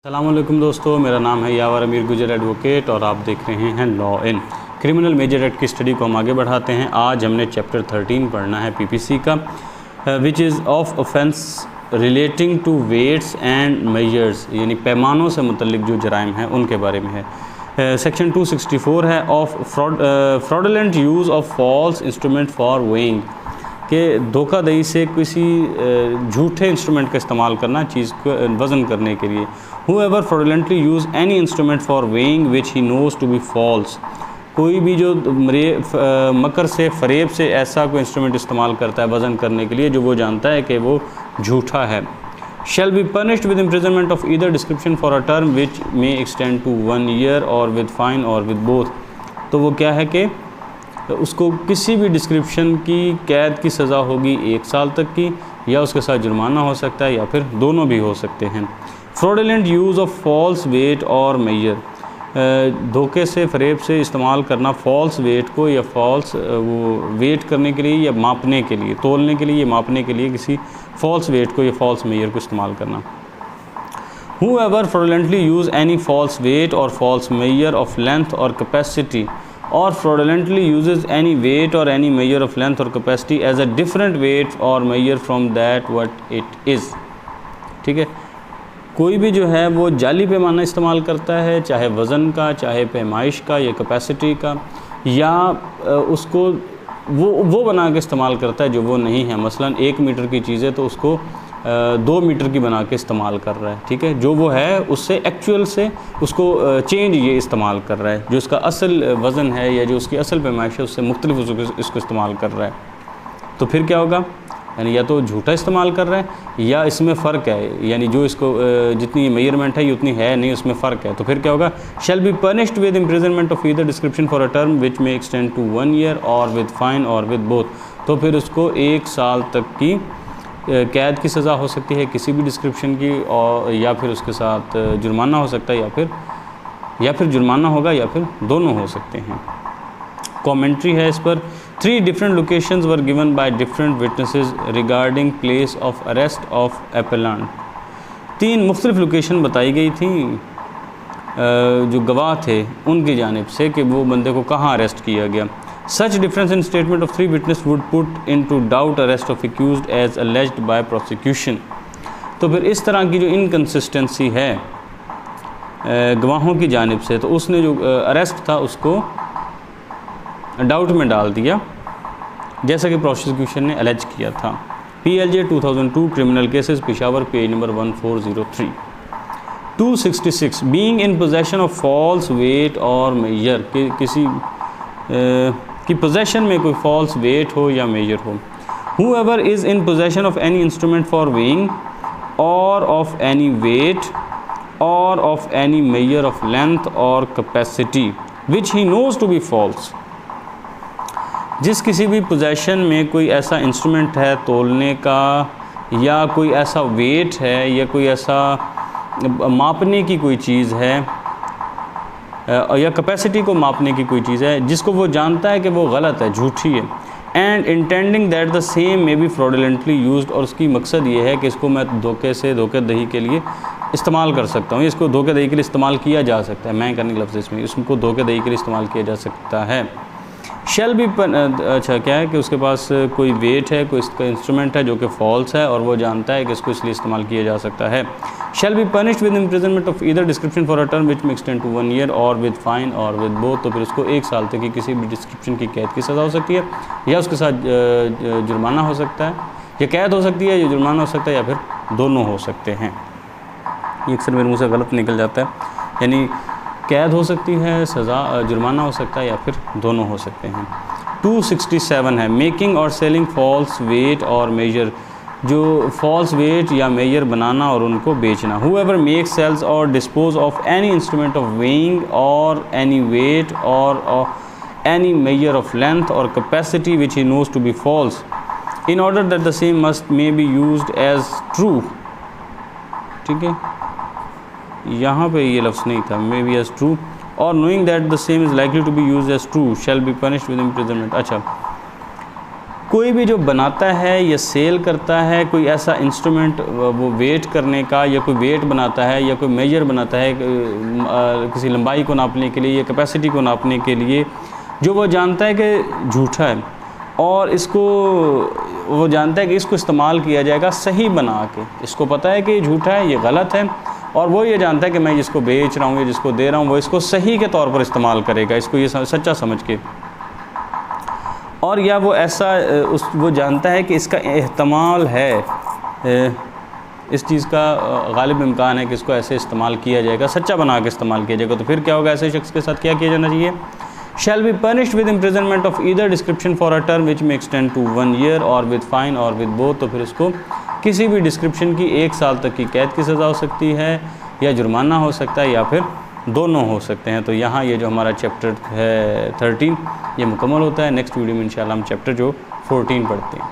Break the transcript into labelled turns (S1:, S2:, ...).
S1: अस्सलामुअलैकुम दोस्तों, मेरा नाम है यावर अमीर गुजर एडवोकेट और आप देख रहे हैं law in criminal major act की स्टडी को हम आगे बढ़ाते हैं। आज हमने चैप्टर 13 पढ़ना है पीपीसी का, which is of offence relating to weights and measures, यानी पैमानों से मुतल्लिक जो जराइम हैं उनके बारे में है। सेक्शन 264 है of fraudulent use of false instrument for weighing, कि धोखाधड़ी से किसी झूठे इंस्ट्रूमेंट का इस्तेमाल करना चीज़ को वज़न करने के लिए। Whoever fraudulently use any instrument for weighing which he knows to be false, कोई भी जो मकर से फरेब से ऐसा कोई इंस्ट्रूमेंट इस्तेमाल करता है वज़न करने के लिए जो वो जानता है कि वो झूठा है, shall be punished with imprisonment of either description for a term which may extend to 1 year or with fine or with both। तो वो क्या है कि उसको किसी भी डिस्क्रिप्शन की कैद की सज़ा होगी 1 साल तक की, या उसके साथ जुर्माना हो सकता है, या फिर दोनों भी हो सकते हैं। Fraudulent use of false weight और मेजर, धोखे से फरेब से इस्तेमाल करना फॉल्स वेट को या फॉल्स वो वेट करने के लिए या मापने के लिए, तोलने के लिए या मापने के लिए किसी फॉल्स वेट को या फॉल्स मेजर को इस्तेमाल करना। Whoever fraudulently use any false weight or false measure of length or capacity or fraudulently uses any weight or any measure of length or capacity as a different weight or measure from that what it is। ठीक है, कोई भी जो है वो जाली पैमाना इस्तेमाल करता है, चाहे वज़न का, चाहे पैमाइश का या कैपेसिटी का, या उसको वो बना के इस्तेमाल करता है जो वो नहीं है। मसलन 1 मीटर की चीज़ है तो उसको 2 मीटर की बना के इस्तेमाल कर रहा है। ठीक है, जो वो है उससे एक्चुअल से उसको चेंज ये इस्तेमाल कर रहा है, जो उसका असल वज़न है या जो उसकी असल पैमाइश है उससे मुख्तलिफ इसको इस्तेमाल कर रहा है। तो फिर क्या होगा, यानी या तो झूठा इस्तेमाल कर रहा है या इसमें फ़र्क है, यानी जो इसको जितनी मेजरमेंट है ये उतनी है नहीं, उसमें फ़र्क है। तो फिर क्या होगा, shall be punished with imprisonment of either description for a term which में एक्सटेंड टू 1 ईयर और विद फाइन और विद बोथ। तो फिर उसको 1 साल तक की कैद की सज़ा हो सकती है किसी भी डिस्क्रिप्शन की, और या फिर उसके साथ जुर्माना हो सकता है, या फिर जुर्माना होगा या फिर दोनों हो सकते हैं। कमेंट्री है इस पर। 3 different locations were given by different witnesses regarding place of arrest of appellant. 3 मुख्तलिफ लोकेशन बताई गई थी जो गवाह थे उनकी जानिब से कि वो बंदे को कहाँ अरेस्ट किया गया। Such difference in statement of 3 witnesses would put into doubt arrest of accused as alleged by prosecution। तो फिर इस तरह की जो इनकन्सिस्टेंसी है गवाहों की जानिब से, तो उसने जो अरेस्ट था उसको डाउट में डाल दिया, जैसा कि प्रोसिक्यूशन ने अलेज किया था। PLJ 2002 criminal cases Peshawar, page number 1403। 266 being in possession of false weight और मेजर, किसी कि पोजेशन में कोई फॉल्स वेट हो या मेजर हो। Whoever is in possession of any instrument for weighing or of any weight or of any measure of length or capacity which he knows to be false, जिस किसी भी possession में कोई ऐसा instrument है तोलने का, या कोई ऐसा वेट है, या कोई ऐसा मापने की कोई चीज़ है, या कैपेसिटी को मापने की कोई चीज़ है जिसको वो जानता है कि वो गलत है, झूठी है, and intending that the same may be fraudulently used, और उसकी मकसद ये है कि इसको मैं धोखेदही के लिए इस्तेमाल कर सकता हूँ, इसको धोखेदही के लिए इस्तेमाल किया जा सकता है। मैं करने के लफ्ज़ इसमें इसको धोखेदही के लिए इस्तेमाल किया जा सकता है। शैल भी अच्छा क्या है कि उसके पास कोई वेट है, कोई इसका इंस्ट्रूमेंट है जो कि फॉल्स है और वो जानता है कि इसको इसलिए इस्तेमाल किया जा सकता है। Shall be punished with imprisonment of either description for a term which में एक्सटेंड टू 1 ईयर और विद फाइन और विद बोथ। तो फिर उसको 1 साल तक की किसी भी डिस्क्रिप्शन की कैद की सज़ा हो सकती है, या उसके साथ जुर्माना हो सकता है, या कैद हो सकती है, या जुर्माना हो सकता है, या फिर दोनों हो सकते हैं। ये अक्सर मेरे मुँह से गलत निकल जाता है, यानी कैद हो सकती है, सज़ा जुर्माना हो सकता है, या फिर दोनों हो सकते हैं। 267 है मेकिंग और सेलिंग फॉल्स वेट और मेजर, जो फॉल्स वेट या मेजर बनाना और उनको बेचना। Whoever makes, sells or dispose of any instrument of weighing or any weight or any measure of length or capacity which he knows to be false in order that the same may be used as true। ठीक है, यहाँ पे ये लफ्ज़ नहीं था, may be as true, और knowing that the same is likely to be used as true shall be punished with imprisonment। अच्छा, कोई भी जो बनाता है या सेल करता है कोई ऐसा इंस्ट्रूमेंट, वो वेट करने का, या कोई वेट बनाता है या कोई मेजर बनाता है किसी लंबाई को नापने के लिए या कैपेसिटी को नापने के लिए, जो वो जानता है कि झूठा है और इसको वो जानता है कि इसको इस्तेमाल किया जाएगा सही बना के, इसको पता है कि ये झूठा है, ये गलत है, और वो ये जानता है कि मैं जिसको बेच रहा हूँ या जिसको दे रहा हूँ वो इसको सही के तौर पर इस्तेमाल करेगा, इसको ये सच्चा समझ के, और या वो ऐसा वो जानता है कि इसका एहतमाल है, इस चीज़ का गालिब इम्कान है कि इसको ऐसे इस्तेमाल किया जाएगा, सच्चा बना के इस्तेमाल किया जाएगा, तो फिर क्या होगा, ऐसे शख्स के साथ क्या किया जाना चाहिए? shall be punished with imprisonment of either description for a term which may extend to 1 year or with fine or with both। तो फिर इसको किसी भी डिस्क्रिप्शन की 1 साल तक की कैद की सज़ा हो सकती है या जुर्माना हो सकता है या फिर दोनों हो सकते हैं। तो यहाँ ये जो हमारा चैप्टर है 13 ये मुकम्मल होता है। नेक्स्ट वीडियो में इंशाल्लाह हम चैप्टर जो 14 पढ़ते हैं।